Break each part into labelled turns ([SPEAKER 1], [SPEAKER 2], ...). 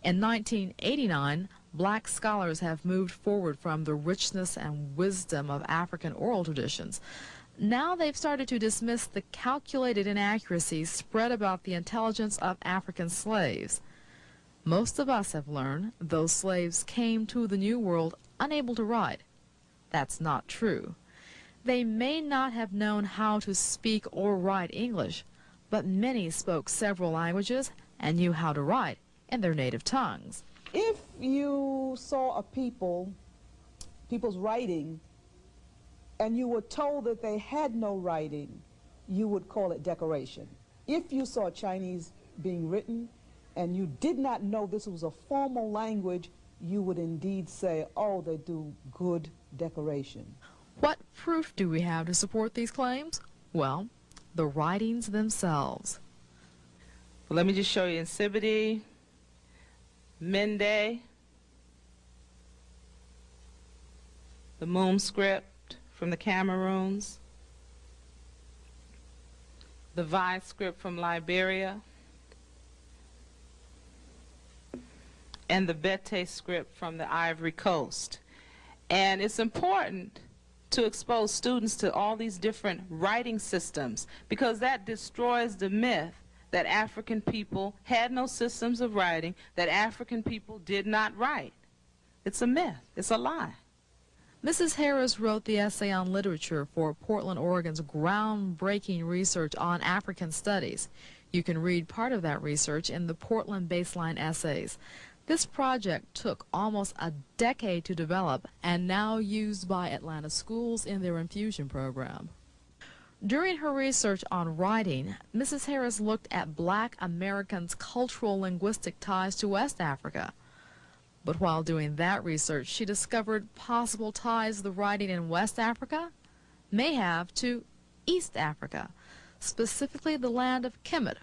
[SPEAKER 1] In 1989, black scholars have moved forward from the richness and wisdom of African oral traditions. Now they've started to dismiss the calculated inaccuracies spread about the intelligence of African slaves. Most of us have learned those slaves came to the New World unable to write. That's not true. They may not have known how to speak or write English, but many spoke several languages and knew how to write in their native tongues.
[SPEAKER 2] If you saw a people's writing and you were told that they had no writing, you would call it decoration. If you saw Chinese being written and you did not know this was a formal language, you would indeed say, oh, they do good decoration.
[SPEAKER 1] What proof do we have to support these claims? Well, the writings themselves.
[SPEAKER 3] Well, let me just show you Incipity, Mende, the Moom script from the Cameroons, the Vi script from Liberia, and the Bete script from the Ivory Coast. And it's important to expose students to all these different writing systems, because that destroys the myth that African people had no systems of writing, that African people did not write. It's a myth. It's a lie.
[SPEAKER 1] Mrs. Harris wrote the essay on literature for Portland, Oregon's groundbreaking research on African studies. You can read part of that research in the Portland Baseline Essays. This project took almost a decade to develop and now used by Atlanta schools in their infusion program. During her research on writing, Mrs. Harris looked at black Americans' cultural linguistic ties to West Africa. But while doing that research, she discovered possible ties the writing in West Africa may have to East Africa, specifically the land of Kemet,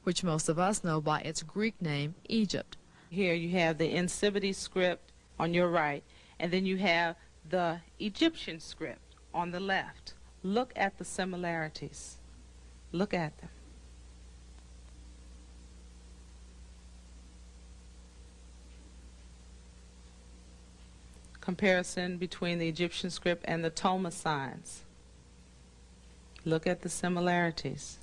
[SPEAKER 1] which most of us know by its Greek name, Egypt.
[SPEAKER 3] Here you have the Incipity script on your right, and then you have the Egyptian script on the left. Look at the similarities. Look at them. Comparison between the Egyptian script and the Toma signs. Look at the similarities.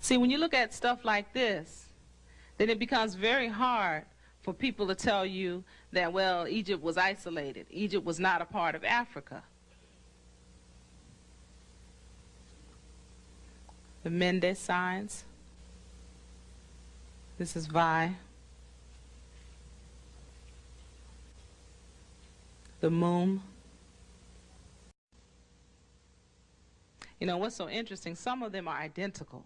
[SPEAKER 3] See, when you look at stuff like this, then it becomes very hard for people to tell you that, well, Egypt was isolated. Egypt was not a part of Africa. The Mende signs. This is Vi. The Moom. You know, what's so interesting, some of them are identical.